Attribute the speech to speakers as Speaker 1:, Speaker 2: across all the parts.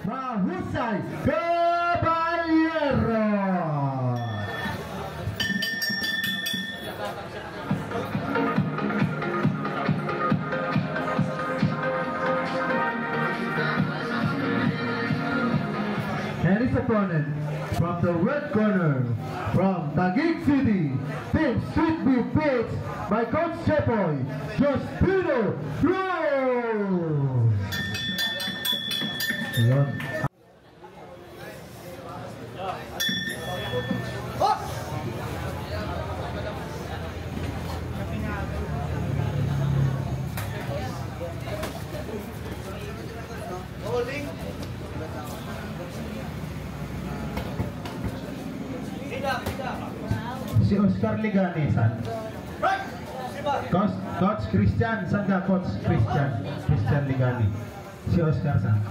Speaker 1: Mahusay Caballeros. And his opponent from the red corner, from Taguig City, Team Sweet Beef Pitch by Coach Chepoy, Justino Cruz. Ayan. Si Oscar Ligani, san? Coach Christian, san ka Coach Christian Ligani? Si Oscar, san?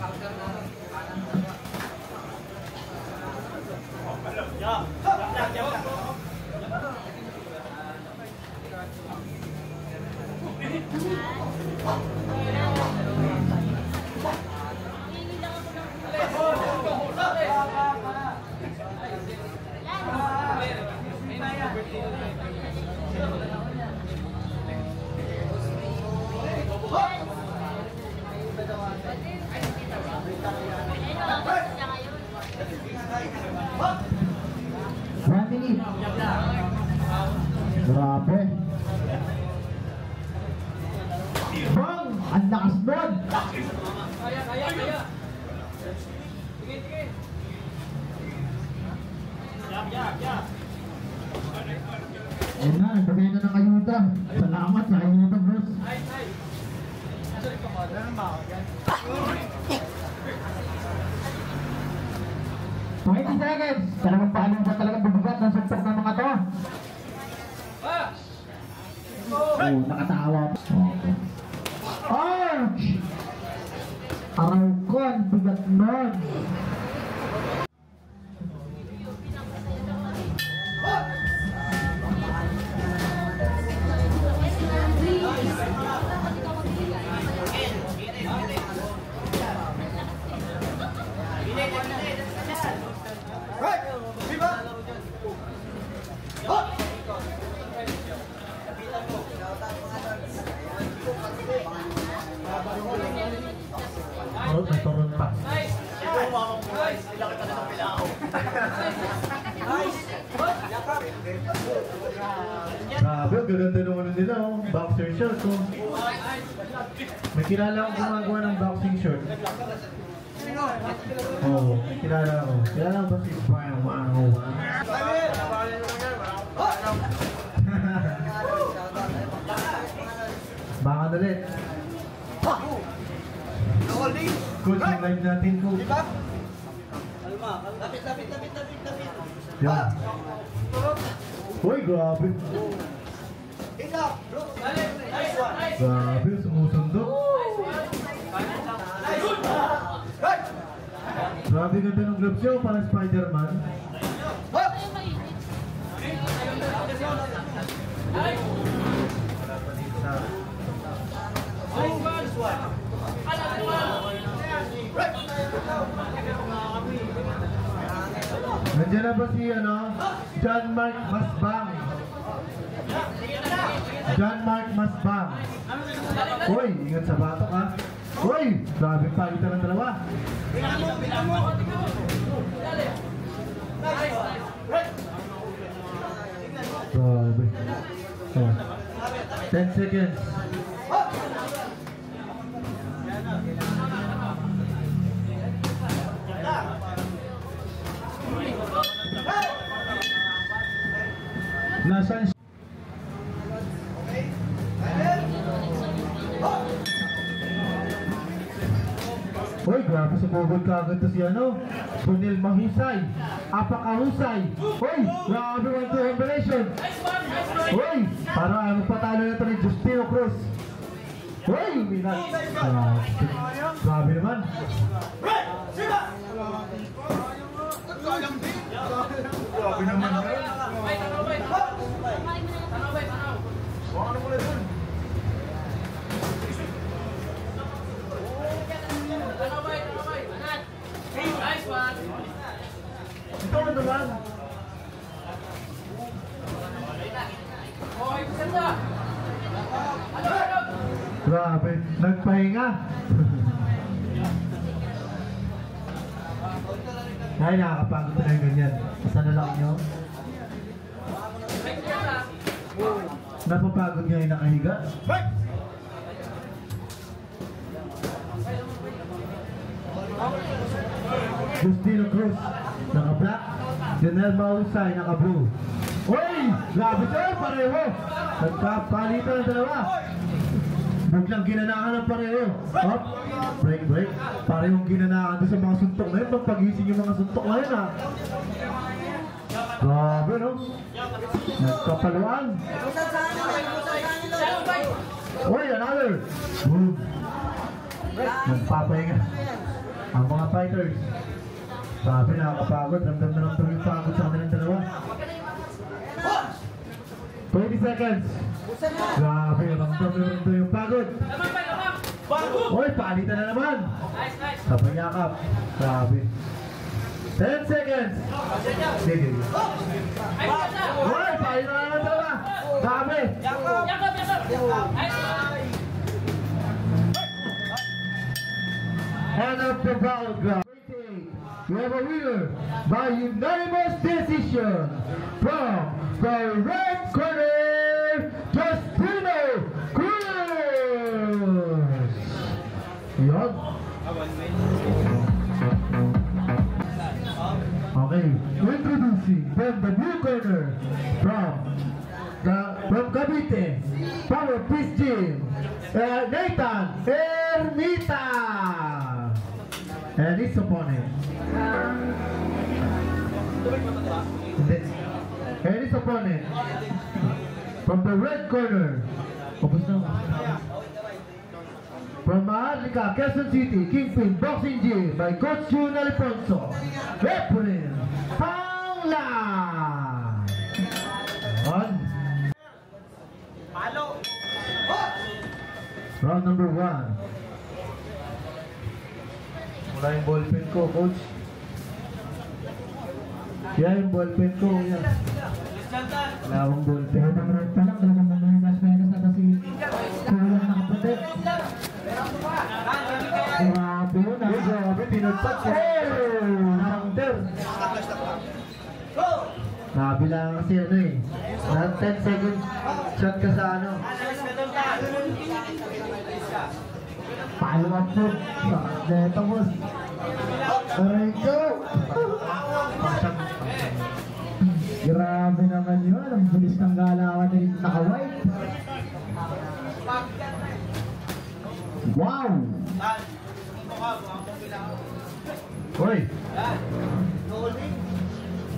Speaker 1: Grabe. Bang! Ang lakas nun! Kaya! Tingin! Yap! Ayun na, nagbigay na ng ayuda. Salamat sa ayuda, boss. Ay! 20 seconds! Talagang paano ba talagang bubugat ng suntok ng mga to? Nakatawa. Ouch! Araw ko, ang bigat nun. Oh, may turon pa. Grabe, gaganda ng ano nila, oh. Boxer shirt, oh. May kilala akong gumagawa ng boxing shirt. Oh, may kilala ako. Kilala ba si Brian Wano? Baka nalit. Coach, yung live natin ko. Diba? Lapit. Yan. Uy, grabe. Grabe, sumusundo. Grabe ganda ng gloves niyo, parang Spider-Man. Nandiyan na ba si John Mark Masbang? John Mark Masbang. Uy, ingat sa batok ha. Uy, grabe pagitan ng dalawa. Grabe. 10 seconds. Nasaan siya? Uy, grabe sumugod ka agad to si Sunil Mahusay. Apakahusay. Uy, grabe 1-2 combination. Uy, parang patalo na ito ni Justino Cruz. Uy, minat. Grabe naman. Grabe naman. Ano mo na dun? naman. Grabe, nagpahinga. Ay, nakakapagod na yung ganyan. Basta na lang nyo. Napapagod nga yung nakahiga. Justino Cruz, naka-black. Jonel Mahusay, naka-blue. Uy! Grabe to, pareho! Nagpapalitan ng dalawa. Biglang ginanahan ng pareho. Hop! Break, break. Parehong ginanahan doon sa mga suntok na yun. Pagpagising yung mga suntok na yun, ha? Grabe, no? Nagkapaluan. Uy, another! Boom! Nagpapahinga. Ang mga fighters. Grabe, nakakapagod. Ramdam na lang yung pagod sa kanilang dalawa. 20 seconds. Grabe, ramdam na yung pagod. Uy, palitan na naman. Sabay yakap. Grabe. 10 seconds. Sige. Uy, palitan na naman dalawa. Grabe. End of the battleground. We have a winner by unanimous decision from the red corner, Justino Cruz. Yon. Okay, introducing from the blue corner, from Cavite, Power Peace Gym, Nathan Ermita. And his opponent. And his opponent. From the red corner. From Maharlika, Quezon City, Kingpin Boxing Gym by Coach Jun Alfonso. April Pangla. Round number 1. Wala yung ballpen ko, coach. Yan yung ballpen ko. Yan. Wala akong ballpen. Ang round pa lang, talagang mamahimas na kasi kulang nakaputi. Grabe yun, ha? Grabe, pinagpat siya. Counter. Nabilang kasi ano eh. 10 seconds shot ka sa ano. Palawat po. Dito po. Aray ko. Grabe naman yun. Ang bilis ng galawan na yung naka-white. Wow! Hoy!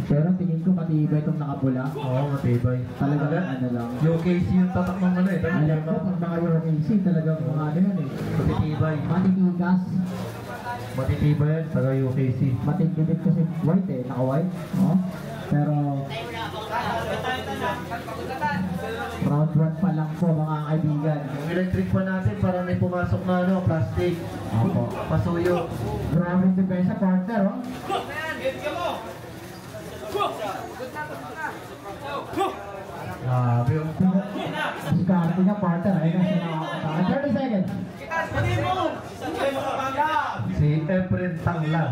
Speaker 1: Pero tingin ko matibay itong nakapula. Oo, matibay. Talaga ano lang. UKC yung tatak ng ano eh. Alam ko, pag mga UKC talagang mga ano yan eh. Matitibay. Matitigas. Matitibay yan, taga UKC. Matitibit kasi white eh, naka-white. Oh. Pero round 1 pa lang po mga kaibigan. Yung electric pa natin para may pumasok na ano, plastic. Opo. Pasuyo. Grabe yung depensa partner, oh. Grabe yung diskarte niya partner. Ayun na siya nakakatawa. 30 seconds. Si Efren Tangla.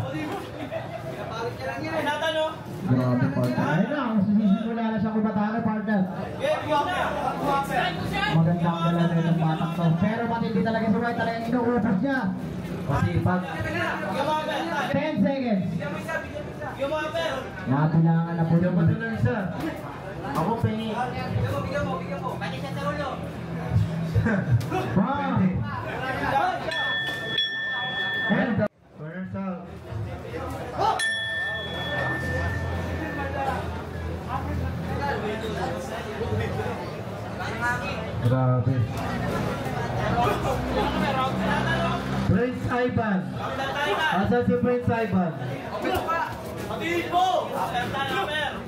Speaker 1: Grabe partner. Ayun na, masisimula na siya kumatalo partner. Magandang gala na yung batang to. Pero matindi talaga si White, talagang inuubos niya. Masipag. 10 seconds. Nabilangan na po. Bigyan mo doon ng isa. Ako pengi. Bigyan mo. Pati siya sa ulo. Wow. And the corner's out. Grabe. Prince Ivan. Asa si Prince Ivan?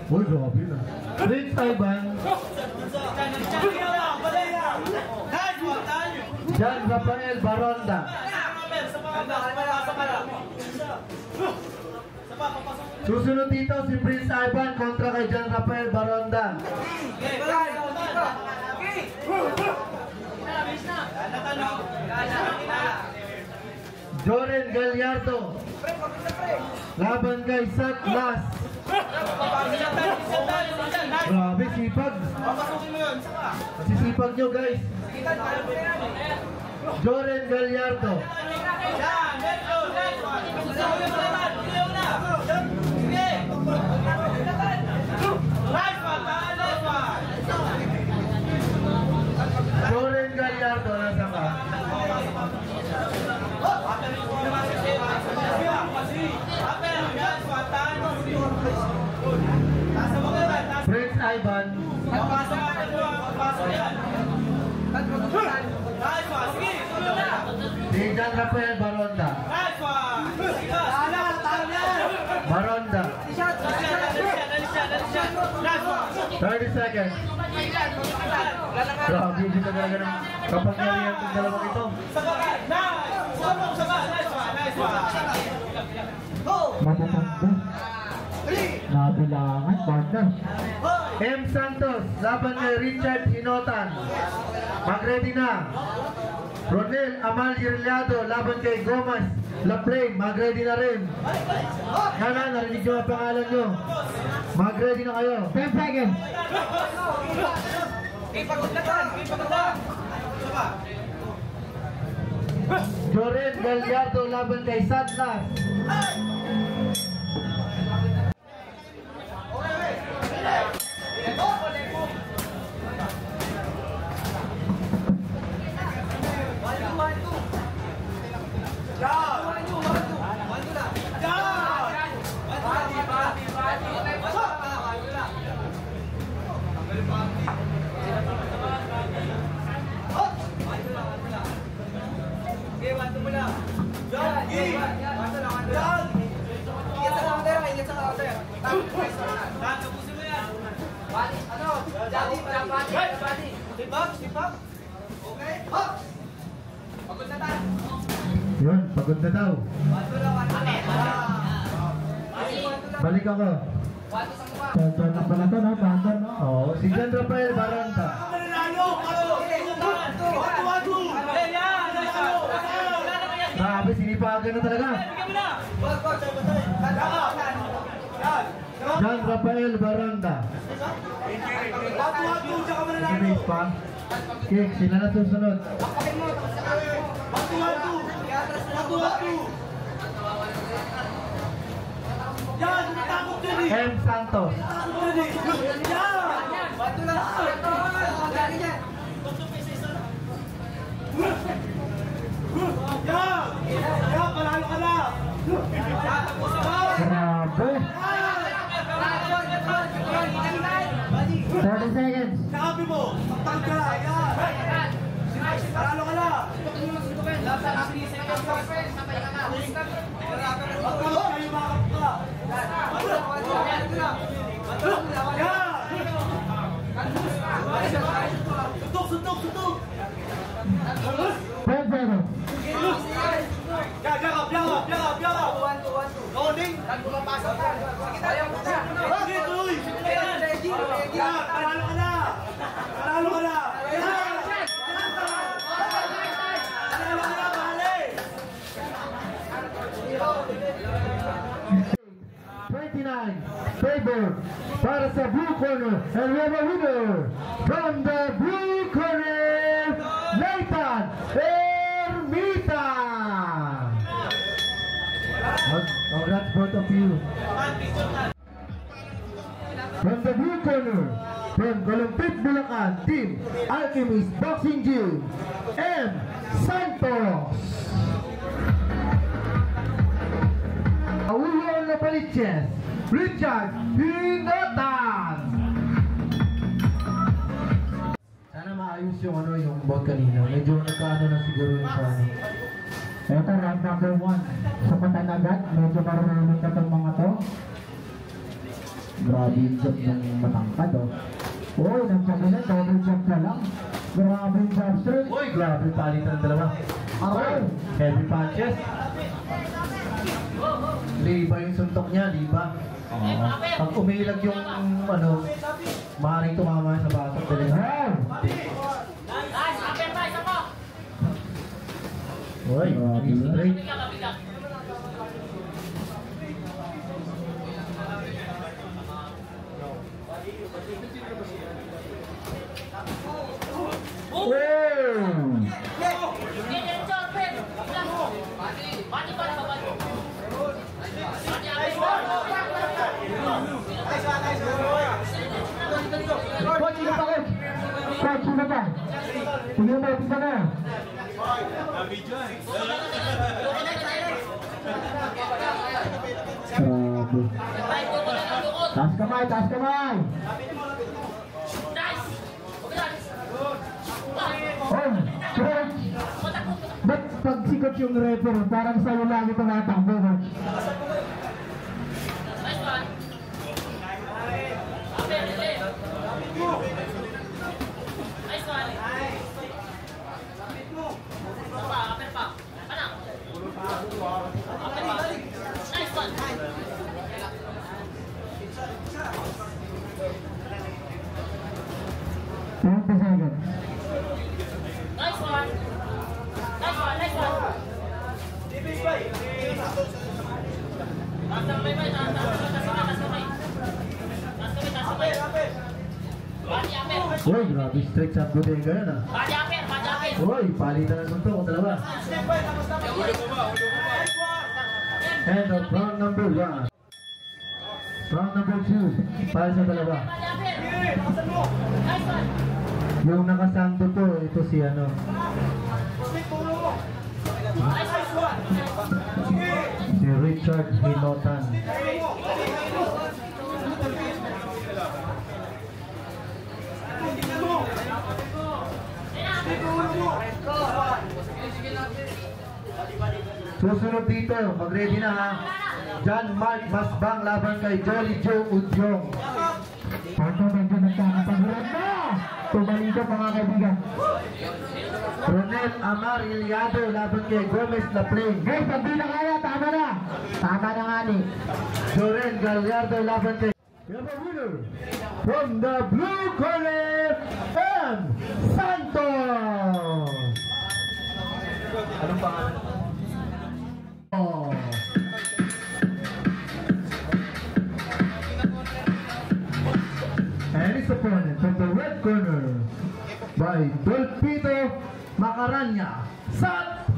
Speaker 1: Uy, grabe na. Prince Ivan. John Rafael Baronda. Susunod dito si Prince Ivan kontra kay John Rafael Baronda. Joren Gallardo laban kay Sat Las. Grabe, sipag. Masisipag nyo guys. Joren Gallardo. Joren Gallardo, nasa ka? Prince Ivan. Si John Rafael Baronda. Baronda. 30 seconds. Grabe, hindi ka talaga ng kapangyarihan ng dalawang ito.
Speaker 2: Matatanda. Nabilangan, partner.
Speaker 1: M. Santos, laban kay Richard Hinotan. Mag-ready na. Ronel Amal Irliado, laban kay Gomas Laplane. Mag-ready na rin. Kana, narinig nyo ang pangalan nyo. Mag-ready na kayo.
Speaker 2: 10 seconds.
Speaker 1: Joren Gallardo, laban kay Sadlas. Yun, pagod na daw. Balik ako.
Speaker 2: Tonton na pala to, no? Tonton, no?
Speaker 1: Oo, si John Rafael Baronda. Grabe, sinipagan na talaga. John Rafael Baronda. Sige, pa. Kik, sila na susunod. M. Santos.
Speaker 3: Panalo ka na!
Speaker 2: Grabe. 30 seconds.
Speaker 3: Sabi mo, magtangka! Yan! Panalo ka na! Magtulog kayo makap ka! Yan! Suntok!
Speaker 2: 10 seconds.
Speaker 3: Biarap! Loading! Sige, tuloy! Yan! Panalo ka na! Panalo ka na! Yan! Panalo ka na, pare!
Speaker 1: 29 favor para sa blue corner, and we have a winner from the blue corner, Nathan Ermita. Congrats both of you. From the blue corner, from Golumpit, Bulacan, Team Alchemist Boxing Gym, M. Santos. Aulo Lapaliches, Richard Hinotan. Sana maayos yung yung bot kanina. Medyo nagkaano na siguro yung sa ano.
Speaker 2: Ito, round number 1. Sa patanagat, medyo marunong ka itong mga to. Grabe yung job ng matangkad, oh. Uy, nagsabi na, double jump na lang. Grabe yung job, sir.
Speaker 1: Uy, Uy, grabe palitan ng dalawa.
Speaker 2: Aray!
Speaker 1: Heavy punches. Liba yung suntok niya, liba. Pag umilag yung ano, maaaring tumama sa batok talaga.
Speaker 2: Wow!
Speaker 1: Uy, straight.
Speaker 2: Coach, sino pa, coach? Coach, sino pa? Tingnan mo, tingnan na. Grabe. Taas kamay, taas kamay. Oh, coach. Ba't pag si coach yung referee, parang sa'yo lagi tumatakbo, coach?
Speaker 1: Uy, grabe straight sa bodega yan ah. Uy, palitan ng suntok, dalawa. End of round number 1. Round number 2, para sa dalawa. Yung nakasando po, ito si ano. Si Richard Hinotan. Susunod dito, mag-ready na ha. John Mark Masbang laban kay Jolly Joe Udyong.
Speaker 2: Pato medyo nagkakapagulad na. Tumalito mga kaibigan.
Speaker 1: Ronel Amar Iliado laban kay Gomez Laplain.
Speaker 2: Guys, sabi na kaya, tama na. Tama na nga ni.
Speaker 1: Joren Gallardo laban kay... We have a winner from the blue corner, M. Santos. Anong pangalan? Oh. And his opponent from the red corner by Dolpito Macaranya, Satlan.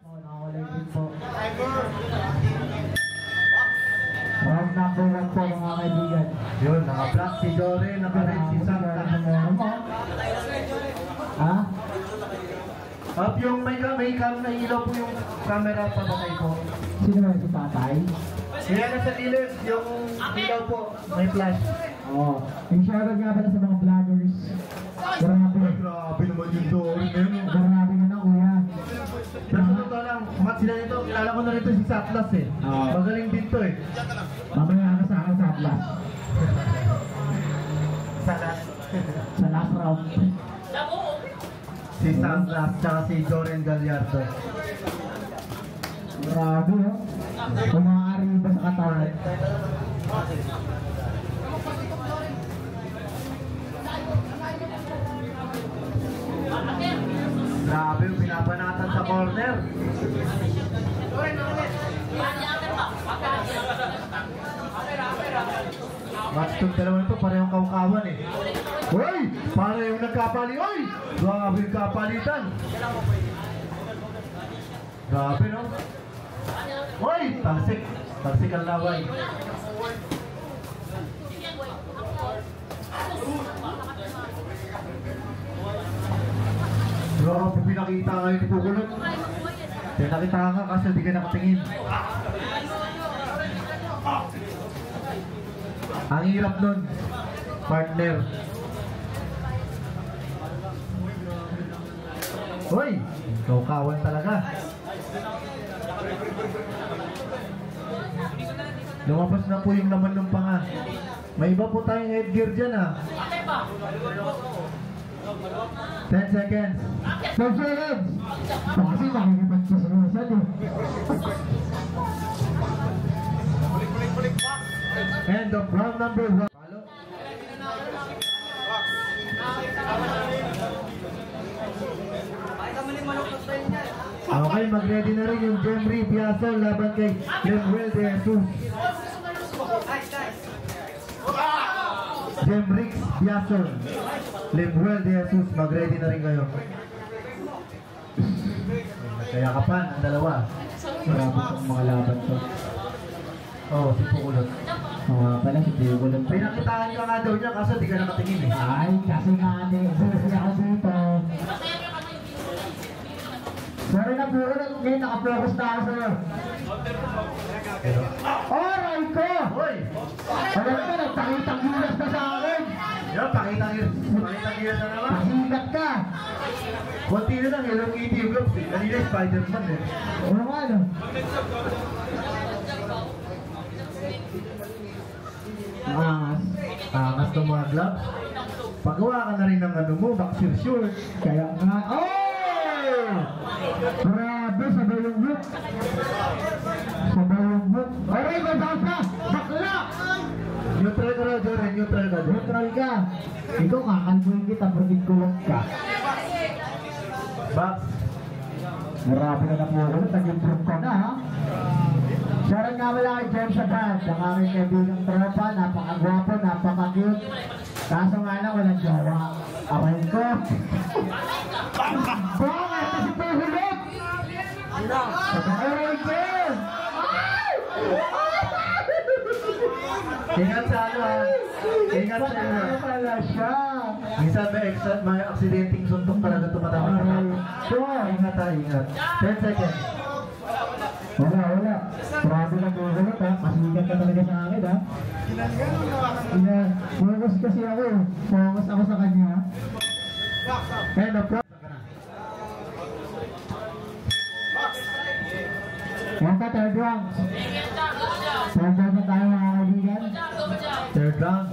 Speaker 2: Nakawalay din po. Round number 1 po mga kaibigan.
Speaker 1: Yun, naka-black si Dore, naka-red si Satlan.
Speaker 2: Ha?
Speaker 1: Up yung may ilaw po yung camera pa ba kayo po?
Speaker 2: Sino ba si tatay?
Speaker 1: Kaya nasa gilid, yung ilaw po, may flash.
Speaker 2: Oo. Yung shoutout nga pala sa mga vloggers. Grabe.
Speaker 1: Grabe naman yung Dore na yun.
Speaker 2: Grabe nga na kuya.
Speaker 1: Pero sa totoo lang, mat sila nito, kilala ko na rito si Satlas eh. Magaling din to eh.
Speaker 2: Mamaya ka sa akin sa Atlas.
Speaker 1: Satlas.
Speaker 2: Sa last round.
Speaker 1: Si Satlas, tsaka si Joren Gallardo.
Speaker 2: Grabe oh. Kumaari ba sa katawan?
Speaker 1: Grabe yung pinabanatan sa corner. Match itong dalawa nito, parehong kaukawan eh. Uy! Parehong nagkapali. Uy! Grabe yung kapalitan. Grabe no? Uy! Talsik. Talsik ang laway. Grabe pinakita ngayon ni Pukulot. Pinakita ka kasi hindi ka nakatingin. Ang hirap nun, partner. Hoy, kaukawan talaga. Lumabas na po yung laman ng panga. May iba po tayong headgear dyan ha. 10 seconds.
Speaker 2: 10 seconds. Kasi nakikipagkisimisan eh.
Speaker 1: End of round number 1. Okay, mag-ready na rin yung Jemry Biasol laban kay Lemuel de Jesus. Jemrix Biasol, Lemuel de Jesus, mag-ready na rin kayo. Kaya kapan, ang dalawa.
Speaker 2: Marami pang mga laban to.
Speaker 1: Oh, si Pukulot.
Speaker 2: Pala si Pukulot.
Speaker 1: Pinakitaan ka nga daw niya kasi di ka nakatingin eh.
Speaker 2: Ay, kasi nga busy ako dito. Sorry na Pukulot, ngayon nakapokus na ako sa'yo. Aray ko!
Speaker 1: Hoy!
Speaker 2: Alam ka, nagpakitang gilas na sa akin.
Speaker 1: Yan, pakitang gilas na naman.
Speaker 2: Pasigat ka.
Speaker 1: Konti na lang, Hello Kitty yung gloves eh. Kanina Spider-Man eh.
Speaker 2: Ano nga no? Angas.
Speaker 1: Angas ng mga gloves. Pagawa ka na rin ng ano mo, boxer short.
Speaker 2: Kaya nga. Oh! Grabe, sabay yung look. Sabay yung look. Aray, mabasa! Bakla!
Speaker 1: Neutral ka raw, Joren. Neutral ka.
Speaker 2: Neutral ka. Ikaw kakalbuhin kita, bakit kulot ka?
Speaker 1: Box.
Speaker 2: Marami ka na po ulit, nag-improve ka na ha? Sharon nga wala kay James Abad, ang aming kaibigang tropa, napakagwapo, napaka-cute. Kaso nga lang, walang jowa. Aray ko. Bakit? Kasi pahulog! Aray ko!
Speaker 1: Ingat sa ano ha. Ingat sa ano.
Speaker 2: Ano pala siya?
Speaker 1: Minsan may aksidenteng suntok talaga tumatama sa
Speaker 2: Aray
Speaker 1: mga.
Speaker 2: ko.
Speaker 1: Ingat ha, ingat. 10 seconds.
Speaker 2: Wala. Grabe lang gugulot ha. Masigat ka talaga sa akin ha. Yeah. Focus kasi ako. Focus ako sa kanya.
Speaker 1: End of round.
Speaker 2: Yan ka, third round. Third round na tayo mga kaibigan.
Speaker 1: Third round.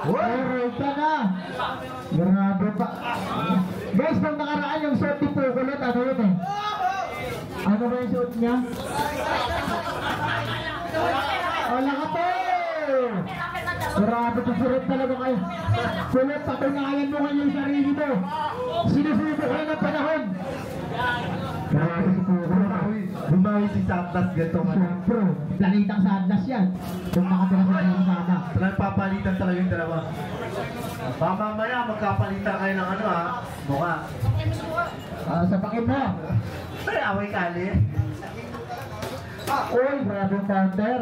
Speaker 2: Aray ka na. Grabe pa. Guys, nung nakaraan yung suot ni Pukulot, ano yun eh? Ano ba yung suot niya? Wala ka po! Grabe, susurot talaga kayo. Kulot, patunayan mo ngayon yung sarili mo. Sinusubo ka ng panahon. Grabe si Pukulot.
Speaker 1: Bumawi si Santas ganito nga.
Speaker 2: Siyempre, planetang sa Atlas yan. Kung nakatira sa mga sana.
Speaker 1: Nagpapalitan talaga yung dalawa. Mamaya magkapalitan kayo ng ano ha. Mukha.
Speaker 2: Sa pakin mo.
Speaker 1: Ay, away kali.
Speaker 2: Uy, grabe yung counter.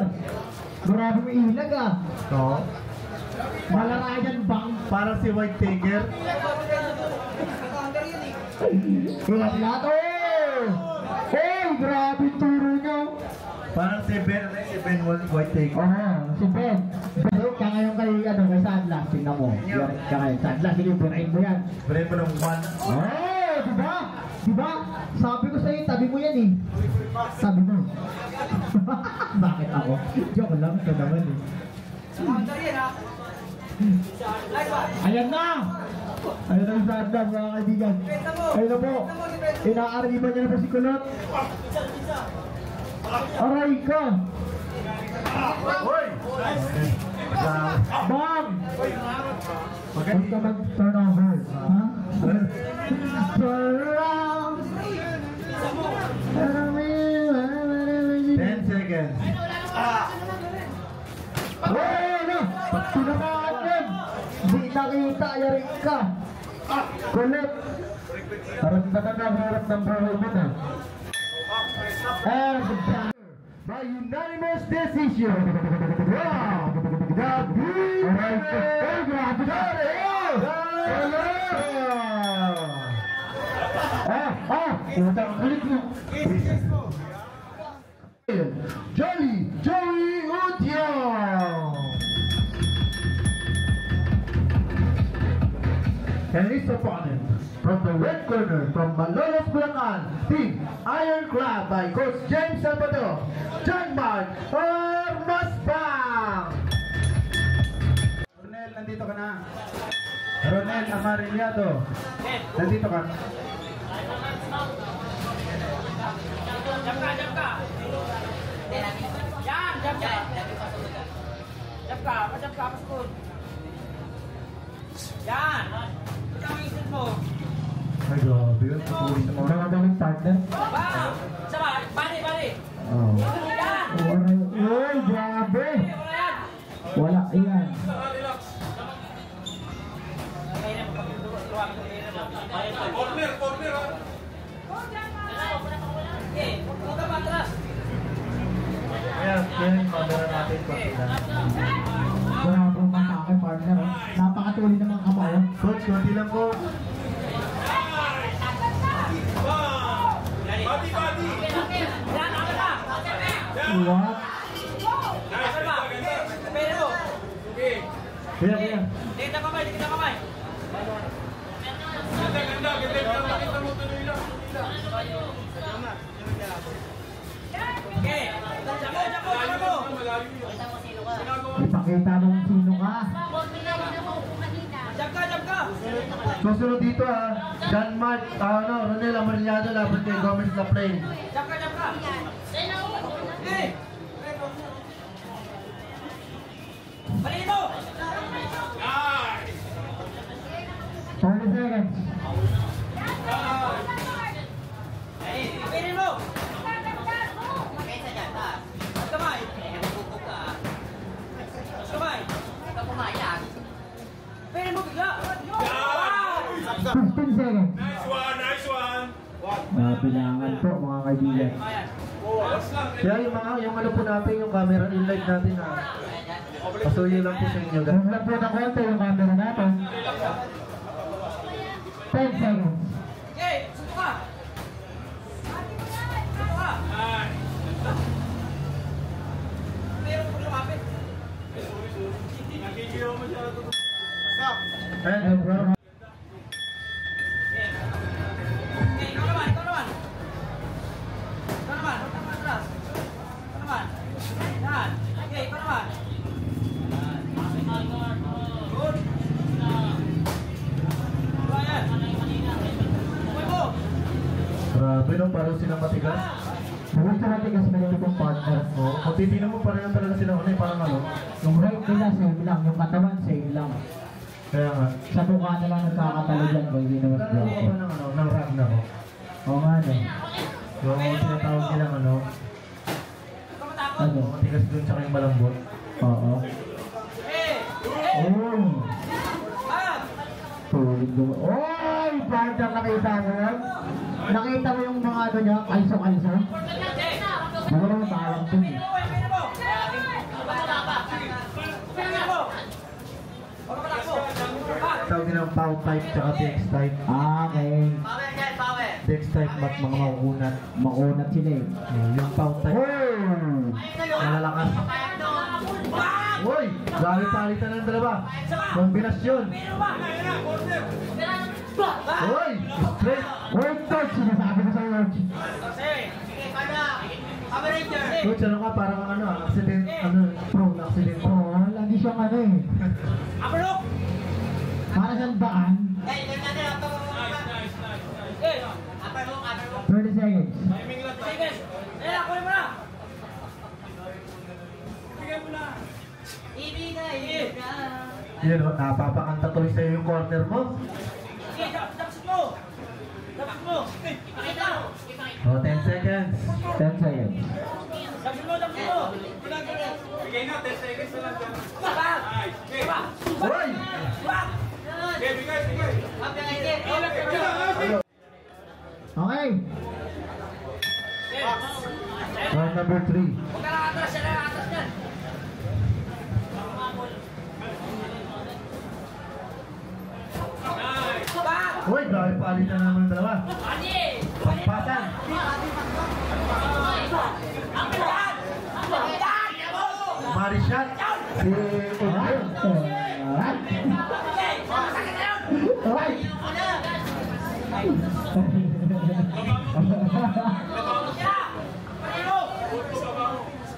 Speaker 2: Grabe yung ilag ah.
Speaker 1: Oo.
Speaker 2: Malarayan bang?
Speaker 1: Parang si White Tiger.
Speaker 2: Ilag lahat. Hey, grabe yung turo nyo.
Speaker 1: Parang si Ben White Tiger.
Speaker 2: Oo, si Ben. Ben, ka ngayon kay Sadlas. Tingnan mo. Yan, ka ngayon. Sadlas, sige, burahin mo yan.
Speaker 1: Brain mo ng one.
Speaker 2: Oh, diba? Diba? Sabi ko sa'yo, tabi mo yan eh. Sabi mo. Bakit ako? Joke lang, ito naman eh. Ayan na! Ayan na yung Sadlas, mga kaibigan. Ayan na po. Inaariban niya na po si Kulot. Aray ka!
Speaker 1: Hoy!
Speaker 2: Bang! Huwag
Speaker 1: Maganda.
Speaker 2: ka mag-turnover. Ha? Turn around!
Speaker 1: 10 seconds.
Speaker 2: Uy, ano? Tinamaan yan! Di nakita, yarin ka! Kulit! Parang nakanaharap ng buhay mo na. And
Speaker 1: By unanimous decision. Wow! The
Speaker 2: utang kulit mo.
Speaker 1: Joey Udiong! And his opponent from the red corner from Malolos, Bulacan, Team Ironclad by Coach James Salvador, John Mark Ormasbang!
Speaker 3: Cornel, nandito ka na.
Speaker 1: Ronel Amarillado. Nandito ka.
Speaker 4: Jump ka, jump ka. Yan, jump ka. Jump ka, pasukod. Yan. Ito ang isip mo.
Speaker 1: Ay, grabe yun. Patuloy sa mga.
Speaker 2: Mga daling partner.
Speaker 4: Bang! Sama, bali.
Speaker 2: Oh.
Speaker 4: Yan.
Speaker 2: Uy, grabe.
Speaker 4: Wala yan.
Speaker 2: Wala, iyan.
Speaker 3: Corner.
Speaker 4: Huwag ka matras.
Speaker 1: Ayan, yung camera natin.
Speaker 2: Grabe ang matake partner. Oh. Napakatuloy ng mga kamay. Oh.
Speaker 1: Coach, konti lang po.
Speaker 3: Bati.
Speaker 4: Yan, ako na.
Speaker 2: What?
Speaker 4: Ako ba? Pwede mo.
Speaker 1: Kaya.
Speaker 4: Dito kamay.
Speaker 3: Ganda mo tuloy lang.
Speaker 4: Okay. Jabo.
Speaker 2: Ipakita mo kung sino ka.
Speaker 4: Jump ka.
Speaker 1: Susunod dito John Mark, Ronel Amarillado laban kay Gomez Laplain.
Speaker 4: Jump ka. Okay. Balik mo.
Speaker 2: 30 seconds.
Speaker 4: Pwede mo. Kamay. Pwede mo bigla.
Speaker 2: 15 seconds.
Speaker 3: Nice one.
Speaker 2: Bilangan po mga kaibigan.
Speaker 4: Ayan.
Speaker 1: Kaya yung ano po natin, yung camera in-live natin pasuyo lang po sa inyo.
Speaker 2: Huwag lang po ng konti yung camera natin. 10 seconds.
Speaker 4: Okay, suko ka. Meron ko lumapit.
Speaker 3: Nagigiraw mo siya.
Speaker 1: And bro,
Speaker 4: Okay, ikaw naman. Huwag kang matras. Ikaw naman. Yan. Okay, ikaw naman. Good. Ayan. Uy mo.
Speaker 1: grabe no, parang silang matigas.
Speaker 2: Huwag sa matigas na yung partner.
Speaker 1: Kung titignan mo pareho talaga sila parang ano.
Speaker 2: Yung right nila same lang, yung katawan same lang.
Speaker 1: Kaya nga.
Speaker 2: Sa mukha na lang nagkakatalo dyan kung hindi naman
Speaker 1: Nagkaroon ka ba ng ng Ragnarok?
Speaker 2: Oo nga no.
Speaker 1: Yung tinatawag nilang
Speaker 4: Huwag kang matakot.
Speaker 2: Ano?
Speaker 1: matigas dun sa kayong malambot.
Speaker 2: Oo.
Speaker 4: Eh!
Speaker 2: Oh!
Speaker 4: Ah!
Speaker 2: Tulog doon. Oy! Partner, nakita mo yun? Nakita mo yung mga ano niya? Kalso-kalso? Wala naman parang ito.
Speaker 4: Pwede mo! Huwag kang matakot.
Speaker 1: Tawag nilang POW type tsaka DX type.
Speaker 2: Okay.
Speaker 1: DX type mga makunat.
Speaker 2: Makunat sila eh.
Speaker 1: Yung POW type,
Speaker 2: Oh!
Speaker 1: malalakas. Uy! Grabe palitan ng dalawa. Kombinasyon. Uy! Straight.
Speaker 2: Wait, coach! Sinasabi ko sa'yo, coach.
Speaker 1: Coach, ano ka? Parang accident, prone accident.
Speaker 2: Oo, lagi siyang ano eh.
Speaker 4: Amarok!
Speaker 2: Para siyang daan. 30 seconds.
Speaker 4: Sige! Ayan, kunin mo na!
Speaker 1: Yun o, napapakanta tuloy sa'yo yung corner mo.
Speaker 4: Sige, tapos mo! Tapos mo! Pakita!
Speaker 1: O, 10 seconds.
Speaker 2: 10 seconds.
Speaker 4: Tapos mo!
Speaker 3: Bigay na, 10 seconds na lang dyan.
Speaker 4: Bang! Bang!
Speaker 1: Uy!
Speaker 4: Bang!
Speaker 3: Okay, bigay.
Speaker 2: Okay.
Speaker 1: Round number 3.
Speaker 4: Huwag ka lang atras, siya lang atras yan. Bang!
Speaker 1: Uy, grabe palitan na naman ng dalawa. Pampatan. Marishal. Si Udin.
Speaker 2: Alright.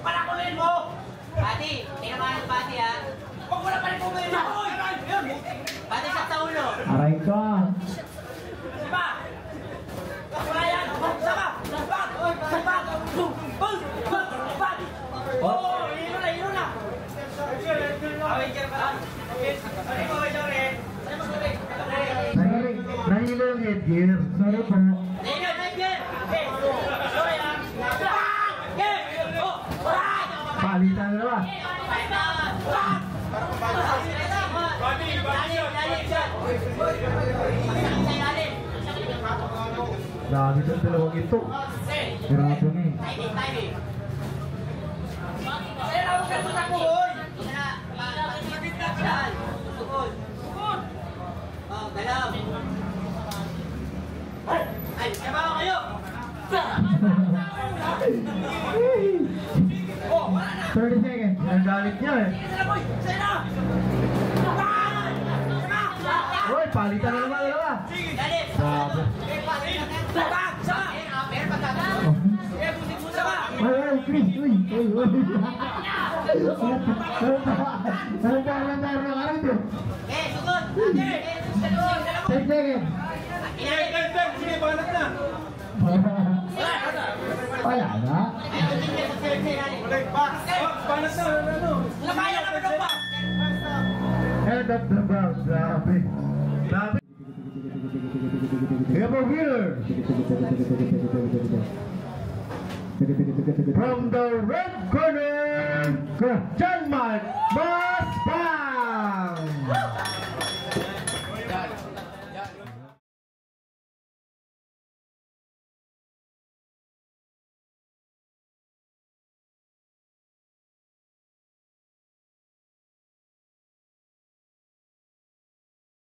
Speaker 4: Palakunin mo!
Speaker 5: Pati, tingnan mo ang pati ha.
Speaker 4: Huwag mo na palipunin mo!
Speaker 5: Pati sa taulo.
Speaker 2: ka.
Speaker 4: Sama! Wala yan! Sama! Bag! Bag! Bag! Oo! Hino na! Away ka pa lang! Sorry po, sorry!
Speaker 2: Sorry.
Speaker 1: Nahilo yung headgear.
Speaker 2: Sorry po.
Speaker 4: Hino, hino! Sorry ah! Bag! Oh! Bag!
Speaker 1: Palitan na naman. Dami ng dalawang ito.
Speaker 2: Grabe nga eh.
Speaker 4: Ay, kabawa kayo! Oh, wala na!
Speaker 2: 30 seconds.
Speaker 1: Ang galit niya eh. Uy, palitan na naman dalawa. Grabe.
Speaker 2: Ay, Chris. Uy. Ano ba ang laro ka rito? 10 seconds.
Speaker 3: Sige, banat na.
Speaker 2: Wala na.
Speaker 3: Banat na, ano?
Speaker 1: End of the round. Grabe. Grabe. We have a winner from the red corner, John Mark.